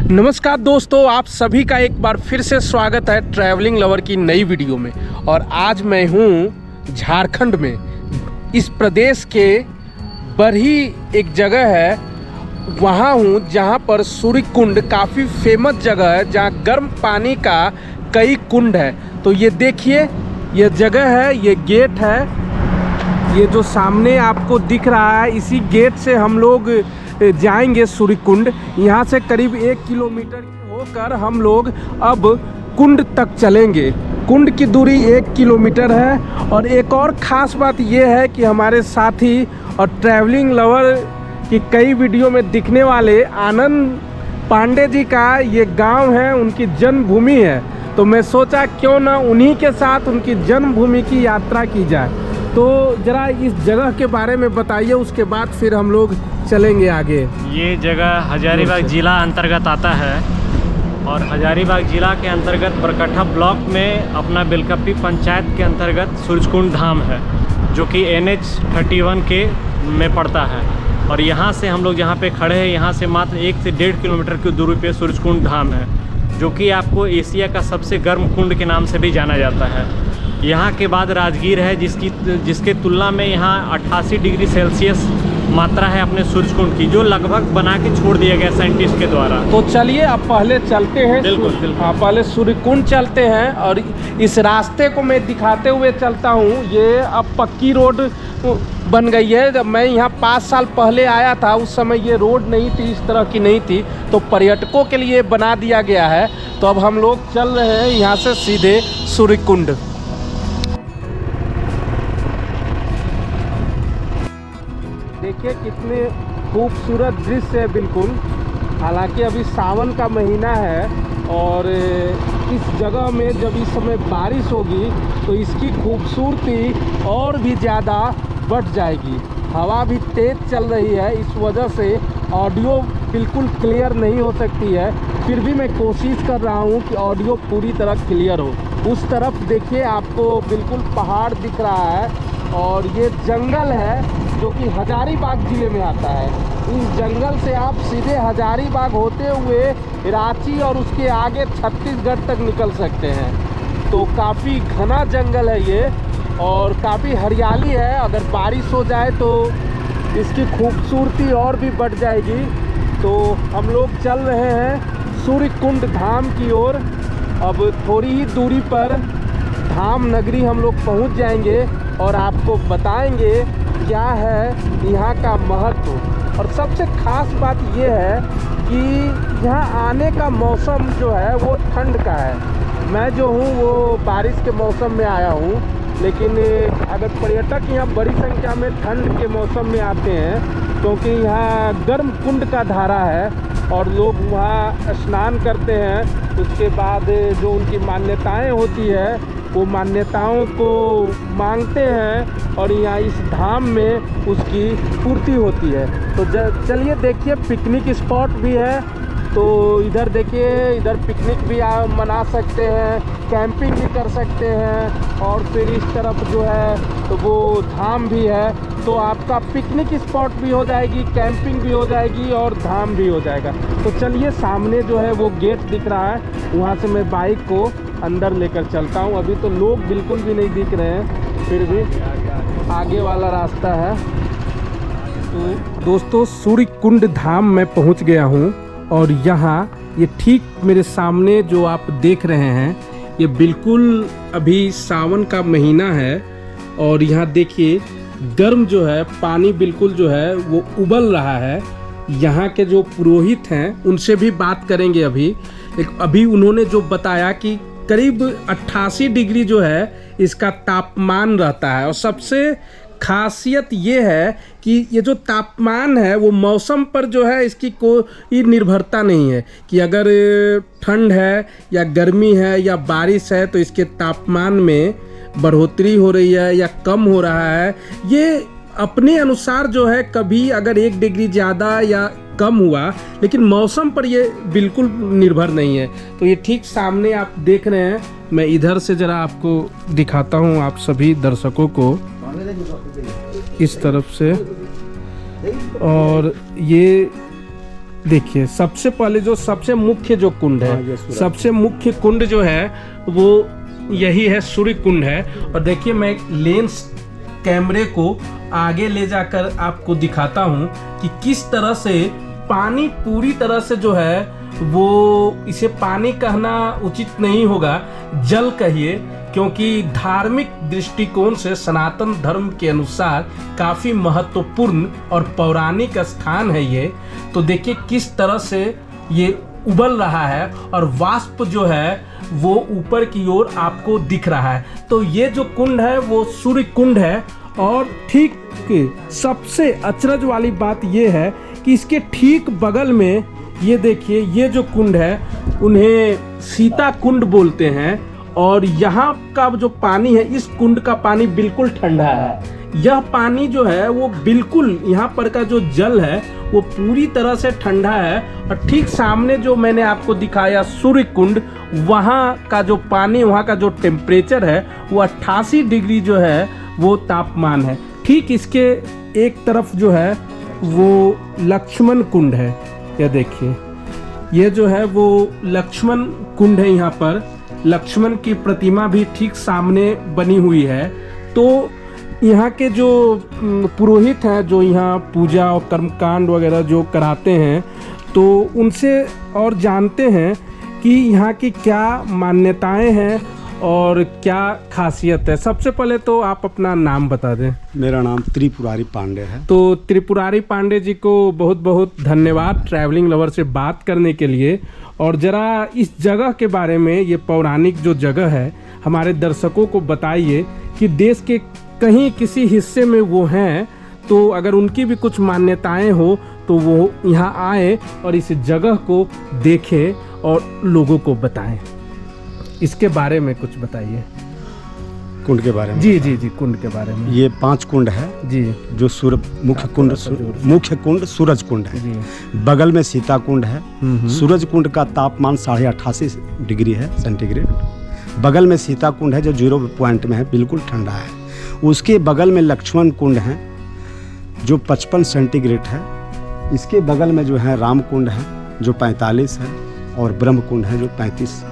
नमस्कार दोस्तों, आप सभी का एक बार फिर से स्वागत है ट्रैवलिंग लवर की नई वीडियो में। और आज मैं हूँ झारखंड में। इस प्रदेश के बरही एक जगह है, वहाँ हूँ जहाँ पर सूर्य कुंड काफ़ी फेमस जगह है, जहाँ गर्म पानी का कई कुंड है। तो ये देखिए, ये जगह है, ये गेट है, ये जो सामने आपको दिख रहा है, इसी गेट से हम लोग जाएंगे सूर्य कुंड। यहाँ से करीब 1 किलोमीटर होकर हम लोग अब कुंड तक चलेंगे। कुंड की दूरी 1 किलोमीटर है। और एक और ख़ास बात यह है कि हमारे साथी और ट्रैवलिंग लवर की कई वीडियो में दिखने वाले आनंद पांडे जी का ये गांव है, उनकी जन्मभूमि है। तो मैं सोचा क्यों ना उन्हीं के साथ उनकी जन्मभूमि की यात्रा की जाए। तो ज़रा इस जगह के बारे में बताइए, उसके बाद फिर हम लोग चलेंगे आगे। ये जगह हजारीबाग ज़िला अंतर्गत आता है और हजारीबाग ज़िला के अंतर्गत बरकट्ठा ब्लॉक में अपना बेलकप्पी पंचायत के अंतर्गत सूरजकुंड धाम है, जो कि NH 31 के में पड़ता है। और यहाँ से हम लोग जहाँ पे खड़े हैं, यहाँ से मात्र 1 से 1.5 किलोमीटर की दूरी पे सूरजकुंड धाम है, जो कि आपको एशिया का सबसे गर्म कुंड के नाम से भी जाना जाता है। यहाँ के बाद राजगीर है, जिसके तुलना में यहाँ 88 डिग्री सेल्सियस मात्रा है अपने सूरजकुंड की, जो लगभग बना के छोड़ दिया गया साइंटिस्ट के द्वारा। तो चलिए अब पहले चलते हैं। बिल्कुल। हाँ, पहले सूर्यकुंड चलते हैं। और इस रास्ते को मैं दिखाते हुए चलता हूँ। ये अब पक्की रोड बन गई है। जब मैं यहाँ 5 साल पहले आया था, उस समय ये रोड नहीं थी, इस तरह की नहीं थी। तो पर्यटकों के लिए बना दिया गया है। तो अब हम लोग चल रहे हैं यहाँ से सीधे सूर्यकुंड। देखिए कितने खूबसूरत दृश्य है बिल्कुल। हालांकि अभी सावन का महीना है और इस जगह में जब इस समय बारिश होगी तो इसकी खूबसूरती और भी ज़्यादा बढ़ जाएगी। हवा भी तेज़ चल रही है, इस वजह से ऑडियो बिल्कुल क्लियर नहीं हो सकती है। फिर भी मैं कोशिश कर रहा हूँ कि ऑडियो पूरी तरह क्लियर हो। उस तरफ देखिए, आपको बिल्कुल पहाड़ दिख रहा है और ये जंगल है जो कि हजारीबाग ज़िले में आता है। इस जंगल से आप सीधे हजारीबाग होते हुए रांची और उसके आगे छत्तीसगढ़ तक निकल सकते हैं। तो काफ़ी घना जंगल है ये और काफ़ी हरियाली है। अगर बारिश हो जाए तो इसकी खूबसूरती और भी बढ़ जाएगी। तो हम लोग चल रहे हैं सूर्यकुंड धाम की ओर। अब थोड़ी ही दूरी पर धाम नगरी हम लोग पहुंच जाएंगे और आपको बताएंगे क्या है यहाँ का महत्व। और सबसे ख़ास बात ये है कि यहाँ आने का मौसम जो है वो ठंड का है। मैं जो हूँ वो बारिश के मौसम में आया हूँ, लेकिन अगर पर्यटक यहाँ बड़ी संख्या में ठंड के मौसम में आते हैं, क्योंकि यहाँ गर्म कुंड का धारा है और लोग वहाँ स्नान करते हैं। उसके बाद जो उनकी मान्यताएं होती है, वो मान्यताओं को मांगते हैं और यहाँ इस धाम में उसकी पूर्ति होती है। तो चलिए देखिए, पिकनिक स्पॉट भी है। तो इधर देखिए, इधर पिकनिक भी मना सकते हैं, कैंपिंग भी कर सकते हैं। और फिर इस तरफ जो है तो वो धाम भी है। तो आपका पिकनिक स्पॉट भी हो जाएगी, कैंपिंग भी हो जाएगी और धाम भी हो जाएगा। तो चलिए, सामने जो है वो गेट दिख रहा है, वहाँ से मैं बाइक को अंदर लेकर चलता हूँ। अभी तो लोग बिल्कुल भी नहीं दिख रहे हैं, फिर भी आगे वाला रास्ता है। तो दोस्तों, सूर्यकुंड धाम में पहुँच गया हूँ और यहाँ ये ठीक मेरे सामने जो आप देख रहे हैं, ये बिल्कुल अभी सावन का महीना है। और यहाँ देखिए, गर्म जो है पानी बिल्कुल जो है वो उबल रहा है। यहाँ के जो पुरोहित हैं उनसे भी बात करेंगे अभी उन्होंने जो बताया कि करीब 88 डिग्री जो है इसका तापमान रहता है। और सबसे खासियत ये है कि ये जो तापमान है वो मौसम पर जो है इसकी कोई निर्भरता नहीं है कि अगर ठंड है या गर्मी है या बारिश है तो इसके तापमान में बढ़ोतरी हो रही है या कम हो रहा है। ये अपने अनुसार जो है, कभी अगर 1 डिग्री ज़्यादा या कम हुआ, लेकिन मौसम पर ये बिल्कुल निर्भर नहीं है। तो ये ठीक सामने आप देख रहे हैं। मैं इधर से ज़रा आपको दिखाता हूँ, आप सभी दर्शकों को, इस तरफ से। और ये देखिए सबसे पहले जो सबसे मुख्य जो कुंड है, सबसे मुख्य कुंड जो है वो यही है, सूर्य कुंड है। और देखिए मैं लेंस कैमरे को आगे ले जाकर आपको दिखाता हूँ कि किस तरह से पानी पूरी तरह से जो है वो, इसे पानी कहना उचित नहीं होगा, जल कहिए, क्योंकि धार्मिक दृष्टिकोण से सनातन धर्म के अनुसार काफ़ी महत्वपूर्ण और पौराणिक स्थान है ये। तो देखिए किस तरह से ये उबल रहा है और वाष्प जो है वो ऊपर की ओर आपको दिख रहा है। तो ये जो कुंड है वो सूर्य कुंड है। और ठीक सबसे अचरज वाली बात ये है कि इसके ठीक बगल में ये देखिए, ये जो कुंड है उन्हें सीता कुंड बोलते हैं। और यहाँ का जो पानी है, इस कुंड का पानी बिल्कुल ठंडा है। यह पानी जो है वो बिल्कुल, यहाँ पर का जो जल है वो पूरी तरह से ठंडा है। और ठीक सामने जो मैंने आपको दिखाया सूर्य कुंड, वहाँ का जो पानी, वहाँ का जो टेम्परेचर है वो 88 डिग्री जो है वो तापमान है। ठीक इसके एक तरफ जो है वो लक्ष्मण कुंड है। यह देखिए, ये जो है वो लक्ष्मण कुंड है। यहाँ पर लक्ष्मण की प्रतिमा भी ठीक सामने बनी हुई है। तो यहाँ के जो पुरोहित हैं, जो यहाँ पूजा और कर्मकांड वगैरह जो कराते हैं, तो उनसे और जानते हैं कि यहाँ की क्या मान्यताएं हैं और क्या खासियत है। सबसे पहले तो आप अपना नाम बता दें। मेरा नाम त्रिपुरारी पांडे है। तो त्रिपुरारी पांडे जी को बहुत बहुत धन्यवाद ट्रैवलिंग लवर से बात करने के लिए। और ज़रा इस जगह के बारे में, ये पौराणिक जो जगह है, हमारे दर्शकों को बताइए कि देश के कहीं किसी हिस्से में वो हैं, तो अगर उनकी भी कुछ मान्यताएं हो तो वो यहाँ आए और इस जगह को देखें और लोगों को बताएं। इसके बारे में कुछ बताइए। कुंड के बारे में? जी जी जी, कुंड के बारे में। ये 5 कुंड है जी, जो मुख्य कुंड सूरज कुंड है जी। बगल में सीता कुंड है। सूरज कुंड का तापमान 88.5 डिग्री है सेंटीग्रेड। बगल में सीता कुंड है जो 0 पॉइंट में है, बिल्कुल ठंडा है। उसके बगल में लक्ष्मण कुंड है जो 55 सेंटीग्रेड है। इसके बगल में जो है राम कुंड है जो 45 है, और ब्रह्म कुंड है जो 35।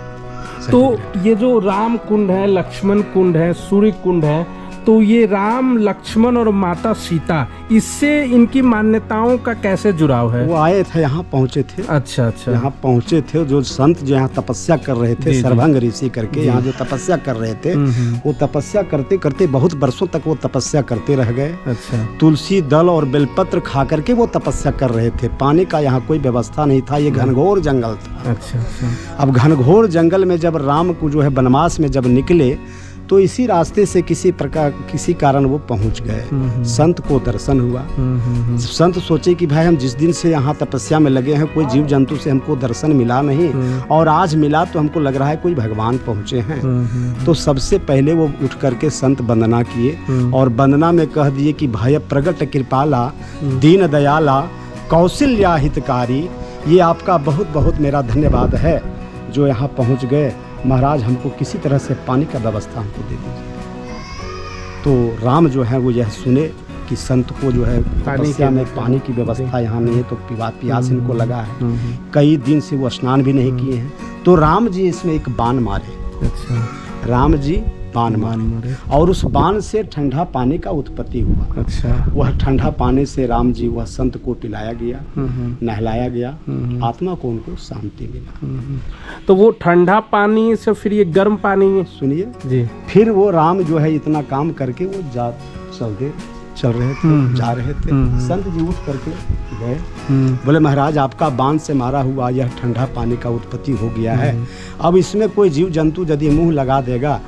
तो ये जो राम कुंड है, लक्ष्मण कुंड है, सूर्य कुंड है, तो ये राम, लक्ष्मण और माता सीता, इससे इनकी मान्यताओं का कैसे जुड़ाव है? वो आए थे, यहाँ पहुँचे थे। अच्छा अच्छा। यहाँ पहुँचे थे जो संत जो यहाँ तपस्या कर रहे थे, सर्वंग ऋषि करके यहाँ जो तपस्या कर रहे थे, वो तपस्या करते करते बहुत वर्षों तक वो तपस्या करते रह गए। अच्छा। तुलसी दल और बेलपत्र खा करके वो तपस्या कर रहे थे। पानी का यहाँ कोई व्यवस्था नहीं था, ये घनघोर जंगल था। अच्छा अच्छा। अब घनघोर जंगल में जब राम को जो है वनवास में जब निकले, तो इसी रास्ते से किसी कारण वो पहुंच गए। संत को दर्शन हुआ। संत सोचे कि भाई हम जिस दिन से यहाँ तपस्या में लगे हैं, कोई जीव जंतु से हमको दर्शन मिला नहीं, और आज मिला तो हमको लग रहा है कोई भगवान पहुँचे हैं। तो सबसे पहले वो उठ करके संत वंदना किए और वंदना में कह दिए कि भय प्रगट कृपाला, दीन दयाला, कौशल्या हितकारी, ये आपका बहुत बहुत मेरा धन्यवाद है जो यहाँ पहुँच गए। महाराज हमको किसी तरह से पानी का व्यवस्था हमको दे दीजिए। तो राम जो है वो यह सुने कि संत को जो है तपस्या में पानी की व्यवस्था यहाँ नहीं है, तो प्यास इनको लगा है। कई दिन से वो स्नान भी नहीं किए हैं। तो राम जी इसमें एक बाण मारे। अच्छा। राम जी बाण मारे और उस बाण से ठंडा पानी का उत्पत्ति हुआ। अच्छा। वह ठंडा पानी से राम जी वह संत को पिलाया गया, नहलाया गया, आत्मा को उनको शांति मिला। तो वो ठंडा पानी से फिर ये गर्म पानी, सुनिए जी, फिर वो राम जो है इतना काम करके वो चल रहे थे, जा रहे थे। संत जी उठ करके गए, बोले महाराज आपका बांध से मारा हुआ यह ठंडा पानी का उत्पत्ति हो गया है। अब इसमें कोई जीव जंतु यदि मुंह लगा देगा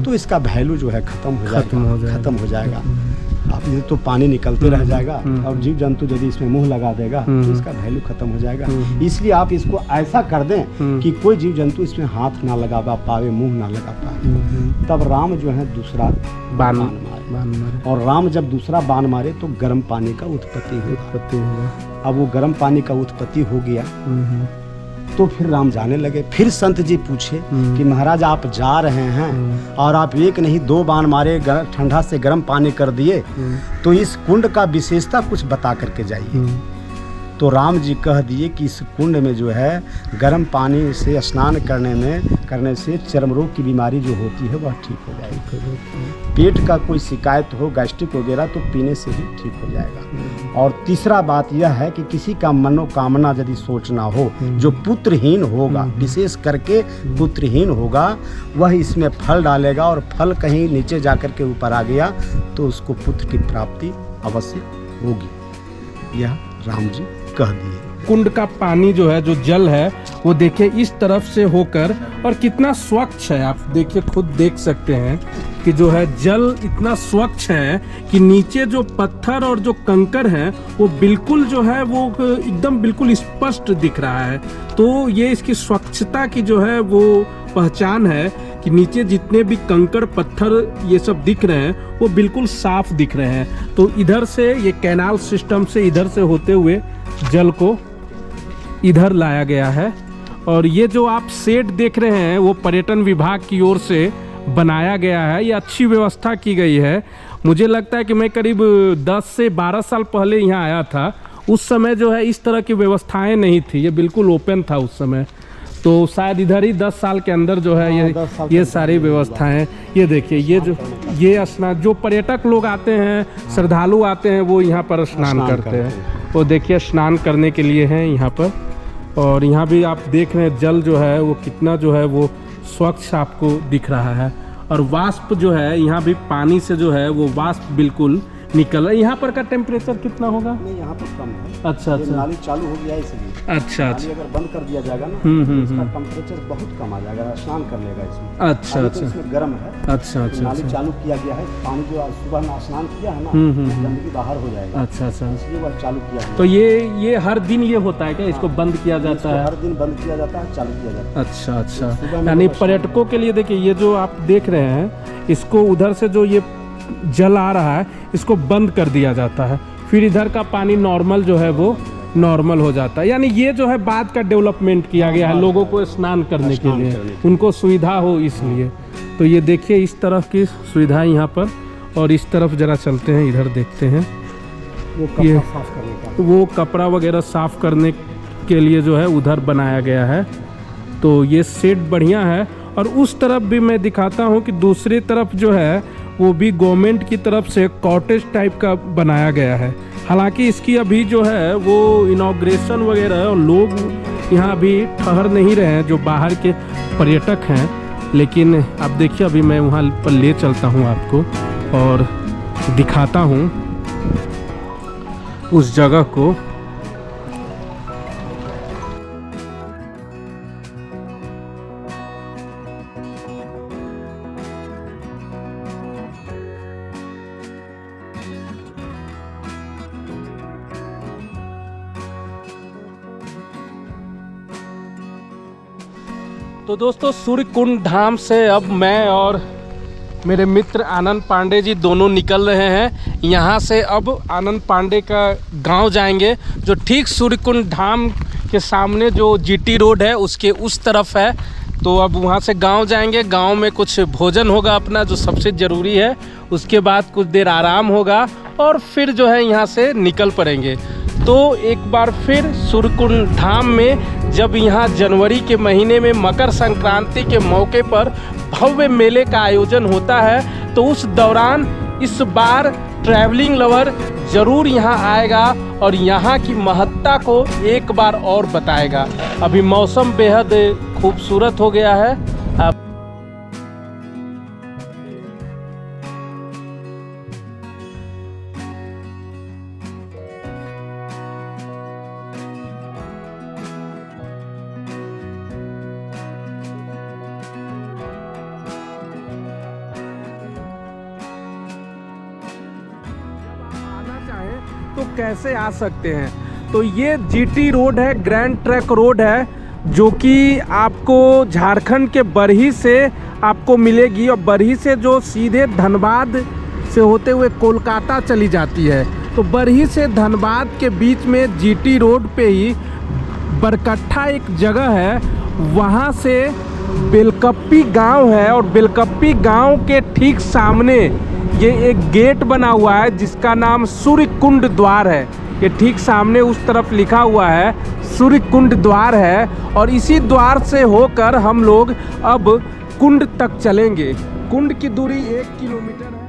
तो इसका वैल्यू जो है खत्म हो जाएगा। अब ये तो पानी निकलते रह जाएगा और जीव जंतु यदि इसमें मुंह लगा देगा तो इसका वैल्यू खत्म हो जाएगा। इसलिए आप इसको ऐसा कर दें कि कोई जीव जंतु इसमें हाथ ना लगा पावे, मुंह ना लगा पावे। तब राम जो है दूसरा बाण मारे, और राम जब दूसरा बाण मारे तो गर्म पानी का उत्पत्ति हुआ। अब वो गर्म पानी का उत्पत्ति हो गया तो फिर राम जाने लगे। फिर संत जी पूछे कि महाराज आप जा रहे हैं और आप एक नहीं 2 बाण मारे, ठंडा से गर्म पानी कर दिए, तो इस कुंड का विशेषता कुछ बता करके जाइए। तो राम जी कह दिए कि इस कुंड में जो है गर्म पानी से स्नान करने से चर्म रोग की बीमारी जो होती है वह ठीक हो जाएगी। पेट का कोई शिकायत हो, गैस्ट्रिक वगैरह, तो पीने से ही ठीक हो जाएगा। और तीसरा बात यह है कि किसी का मनोकामना यदि सोचना हो, जो पुत्रहीन होगा, विशेष करके पुत्रहीन होगा, वह इसमें फल डालेगा और फल कहीं नीचे जाकर के ऊपर आ गया तो उसको पुत्र की प्राप्ति अवश्य होगी। यह राम जी कह दिए। कुंड का पानी जो है, जो जल है, वो देखिए इस तरफ से होकर और कितना स्वच्छ है। आप देखिए, खुद देख सकते हैं कि जो है जल इतना स्वच्छ है कि नीचे जो पत्थर और जो कंकर हैं वो बिल्कुल जो है वो एकदम बिल्कुल स्पष्ट दिख रहा है। तो ये इसकी स्वच्छता की जो है वो पहचान है कि नीचे जितने भी कंकड़ पत्थर ये सब दिख रहे हैं वो बिल्कुल साफ दिख रहे हैं। तो इधर से ये कैनाल सिस्टम से इधर से होते हुए जल को इधर लाया गया है। और ये जो आप शेड देख रहे हैं वो पर्यटन विभाग की ओर से बनाया गया है। ये अच्छी व्यवस्था की गई है। मुझे लगता है कि मैं करीब 10 से 12 साल पहले यहाँ आया था। उस समय जो है इस तरह की व्यवस्थाएं नहीं थी, ये बिल्कुल ओपन था उस समय। तो शायद इधर ही 10 साल के अंदर जो है ये सारी व्यवस्थाएं। ये देखिए, ये स्नान जो पर्यटक लोग आते हैं, श्रद्धालु आते हैं, वो यहाँ पर स्नान करते हैं। वो देखिए स्नान करने के लिए हैं यहाँ पर। और यहाँ भी आप देख रहे हैं जल जो है वो कितना जो है वो स्वच्छ आपको दिख रहा है। और वाष्प जो है यहाँ भी पानी से जो है वो वाष्प बिल्कुल निकल रहा है। यहाँ पर का टेम्परेचर कितना होगा? नहीं, यहाँ पर कम है। अच्छा अच्छा, नाली चालू हो गया इसलिए। अच्छा नाली अगर बंद कर दिया जाएगा ना तो इसका टेम्परेचर बहुत कम आ जाएगा, स्नान कर लेगा इसमें। अच्छा अच्छा, तो इसमें गर्म है। अच्छा अच्छा, नाली चालू किया गया है, पानी जो आज सुबह में स्नान किया है ना, गंदगी बाहर हो जाएगा। अच्छा अच्छा, इसलिए वह चालू किया गया। तो ये हर दिन ये होता है क्या? इसको बंद किया जाता है? हर दिन बंद किया जाता है, चालू किया जाता है। अच्छा अच्छा, यानी पर्यटकों के लिए देखिए ये जो आप देख रहे हैं, इसको उधर से जो ये जल आ रहा है इसको बंद कर दिया जाता है, फिर इधर का पानी नॉर्मल जो है वो नॉर्मल हो जाता है। यानी ये जो है बाद का डेवलपमेंट किया गया है लोगों को स्नान करने के लिए, उनको सुविधा हो इसलिए। तो ये देखिए इस तरफ की सुविधा यहाँ पर। और इस तरफ जरा चलते हैं, इधर देखते हैं। ये वो कपड़ा वगैरह साफ करने के लिए जो है उधर बनाया गया है। तो ये शेड बढ़िया है। और उस तरफ भी मैं दिखाता हूँ कि दूसरी तरफ जो है वो भी गवर्नमेंट की तरफ से कॉटेज टाइप का बनाया गया है। हालांकि इसकी अभी जो है वो इनॉग्रेशन वगैरह, और लोग यहाँ अभी ठहर नहीं रहे हैं जो बाहर के पर्यटक हैं। लेकिन आप देखिए अभी मैं वहाँ पर ले चलता हूँ आपको और दिखाता हूँ उस जगह को। तो दोस्तों, सूर्य कुंड धाम से अब मैं और मेरे मित्र आनंद पांडे जी दोनों निकल रहे हैं। यहाँ से अब आनंद पांडे का गांव जाएंगे, जो ठीक सूर्य कुंड धाम के सामने जो जीटी रोड है उसके उस तरफ है। तो अब वहाँ से गांव जाएंगे। गांव में कुछ भोजन होगा अपना, जो सबसे ज़रूरी है। उसके बाद कुछ देर आराम होगा और फिर जो है यहाँ से निकल पड़ेंगे। तो एक बार फिर सूर्यकुंड धाम में जब यहाँ जनवरी के महीने में मकर संक्रांति के मौके पर भव्य मेले का आयोजन होता है, तो उस दौरान इस बार ट्रैवलिंग लवर ज़रूर यहाँ आएगा और यहाँ की महत्ता को एक बार और बताएगा। अभी मौसम बेहद खूबसूरत हो गया है। तो कैसे आ सकते हैं? तो ये जीटी रोड है, ग्रैंड ट्रैक रोड है, जो कि आपको झारखंड के बरही से आपको मिलेगी। और बरही से जो सीधे धनबाद से होते हुए कोलकाता चली जाती है। तो बरही से धनबाद के बीच में जीटी रोड पे ही बरकट्ठा एक जगह है, वहाँ से बेलकप्पी गांव है। और बेलकप्पी गांव के ठीक सामने ये एक गेट बना हुआ है जिसका नाम सूर्यकुंड द्वार है। ये ठीक सामने उस तरफ लिखा हुआ है सूर्य कुंड द्वार है, और इसी द्वार से होकर हम लोग अब कुंड तक चलेंगे। कुंड की दूरी 1 किलोमीटर है।